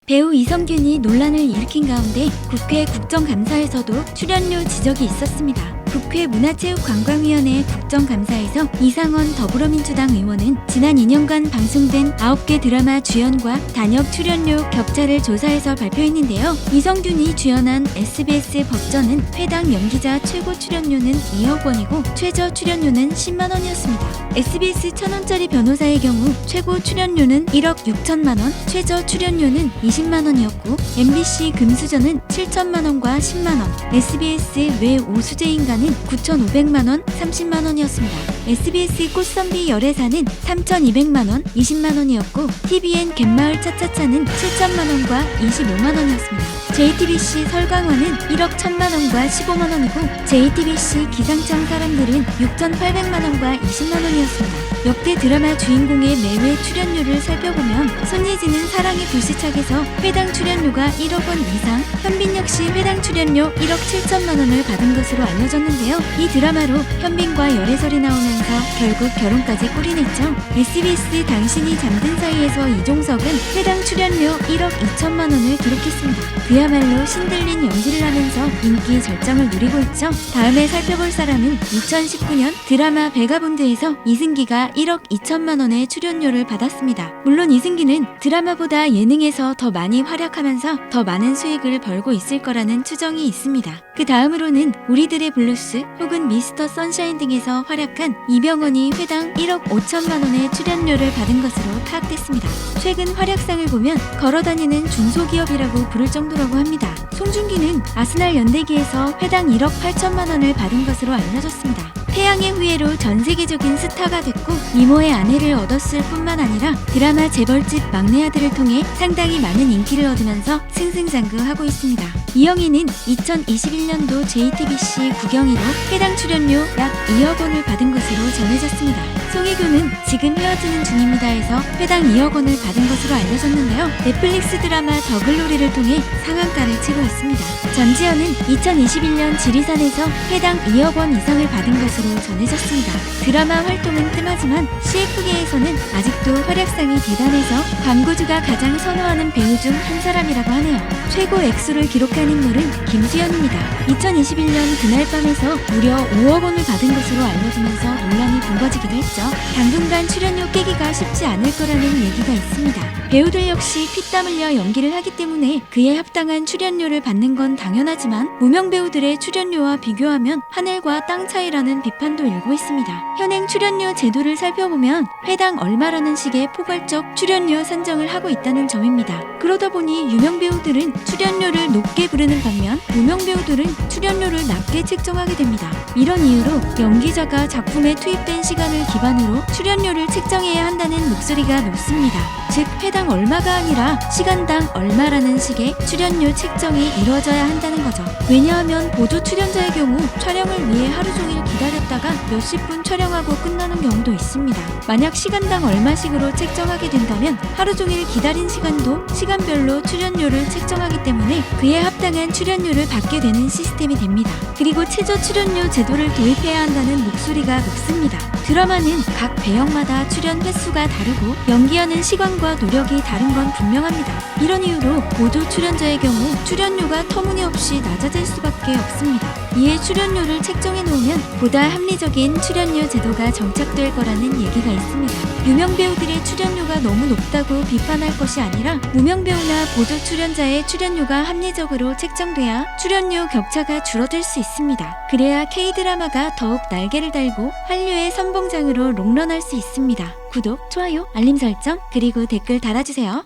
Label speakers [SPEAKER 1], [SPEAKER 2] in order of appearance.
[SPEAKER 1] 배우 이성균이 논란을 일으킨 가운데 국회 국정감사에서도 출연료 지적이 있었습니다. 국회 문화체육관광위원회 국정감사에서 이상원 더불어민주당 의원은 지난 2년간 방송된 9개 드라마 주연과 단역 출연료 격차를 조사해서 발표했는데요. 이성균이 주연한 SBS 법전은 회당 연기자 최고 출연료는 2억 원이고 최저 출연료는 10만 원이었습니다. SBS 1,000원짜리 변호사의 경우 최고 출연료는 1억 6천만 원, 최저 출연료는 20만 원이었고 MBC 금수저는 7천만 원과 10만 원, SBS 외 오수재인가는 9,500만 원, 30만 원이었습니다. SBS 꽃선비 열애사는 3,200만 원, 20만 원이었고 TVN 갯마을 차차차는 7천만 원과 25만 원이었습니다. JTBC 설강화는 1억 1천만 원과 15만 원이고 JTBC 기상청 사람들은 6,800만 원과 20만 원이었습니다. 역대 드라마 주인공의 매회 출연료를 살펴보면 손예진은 사랑의 불시착에서 회당 출연료가 1억 원 이상, 현빈 역시 회당 출연료 1억 7천만 원을 받은 것으로 알려졌는데요. 이 드라마로 현빈과 열애설이 나오면서 결국 결혼까지 꼬리냈죠. SBS 당신이 잠든 사이에서 이종석은 회당 출연료 1억 2천만 원을 기록했습니다. 그야말로 신들린 연기를 하면서 인기 절정을 누리고 있죠. 다음에 살펴볼 사람은 2019년 드라마 베가본드에서 이승기가 1억 2천만 원의 출연료를 받았습니다. 물론 이승기는 드라마보다 예능에서 더 많이 활약하면서 더 많은 수익을 벌고 있을 거라는 추정이 있습니다. 그 다음으로는 우리들의 블루스 혹은 미스터 선샤인 등에서 활약한 이병헌이 회당 1억 5천만 원의 출연료를 받은 것으로 파악됐습니다. 최근 활약상을 보면 걸어다니는 중소기업이라고 부를 정도라고 합니다. 송중기는 아스날 연대기에서 회당 1억 8천만 원을 받은 것으로 알려졌습니다. 태양의 후예로 전 세계적인 스타가 됐고 미모의 아내를 얻었을 뿐만 아니라 드라마 재벌집 막내 아들을 통해 상당히 많은 인기를 얻으면서 승승장구하고 있습니다. 이영희는 2021년도 JTBC 국영이로 회당 출연료 약 2억 원을 받은 것으로 전해졌습니다. 송혜교는 지금 헤어지는 중입니다에서 회당 2억 원을 받은 것으로 알려졌는데요. 넷플릭스 드라마 더글로리를 통해 상한가를 치고 있습니다. 전지현은 2021년 지리산에서 회당 2억 원 이상을 받은 것으로 전해졌습니다. 드라마 활동은 뜸하지만 CF계에서는 아직도 활약상이 대단해서 광고주가 가장 선호하는 배우 중 한 사람이라고 하네요. 최고 액수를 기록한 인물은 김수현입니다. 2021년 그날 밤에서 무려 5억 원을 받은 것으로 알려지면서 논란이 불거지기도 했죠. 당분간 출연료 깨기가 쉽지 않을 거라는 얘기가 있습니다. 배우들 역시 피땀 흘려 연기를 하기 때문에 그에 합당한 출연료를 받는 건 당연하지만 무명 배우들의 출연료와 비교하면 하늘과 땅 차이라는 비판도 일고 있습니다. 현행 출연료 제도를 살펴보면 회당 얼마라는 식의 포괄적 출연료 산정을 하고 있다는 점입니다. 그러다 보니 유명 배우들은 출연료를 높게 부르는 반면 무명 배우들은 출연료를 낮게 책정하게 됩니다. 이런 이유로 연기자가 작품에 투입된 시간을 기반으로 출연료를 책정해야 한다는 목소리가 높습니다. 즉 회당 얼마가 아니라 시간당 얼마라는 식의 출연료 책정이 이루어져야 한다는 거죠. 왜냐하면 보조 출연자의 경우 촬영을 위해 하루 종일 기다렸다가 몇십 분 촬영하고 끝나는 경우도 있습니다. 만약 시간당 얼마씩으로 책정하게 된다면 하루 종일 기다린 시간도 시간별로 출연료를 책정하기 때문에 그에 합당한 출연료를 받게 되는 시스템이 됩니다. 그리고 최저 출연료 제도를 도입해야 한다는 목소리가 높습니다. 드라마는 각 배역마다 출연 횟수가 다르고 연기하는 시간과 노력이 다른 건 분명합니다. 이런 이유로 보조 출연자의 경우 출연료가 터무니없이 낮아질 수밖에 없습니다. 이에 출연료를 책정해 놓으면 보다 합리적인 출연료 제도가 정착될 거라는 얘기가 있습니다. 유명 배우들의 출연료가 너무 높다고 비판할 것이 아니라 무명 배우나 보조 출연자의 출연료가 합리적으로 책정돼야 출연료 격차가 줄어들 수 있습니다. 그래야 K드라마가 더욱 날개를 달고 한류의 선봉장으로 롱런할 수 있습니다. 구독, 좋아요, 알림 설정, 그리고 댓글 달아주세요.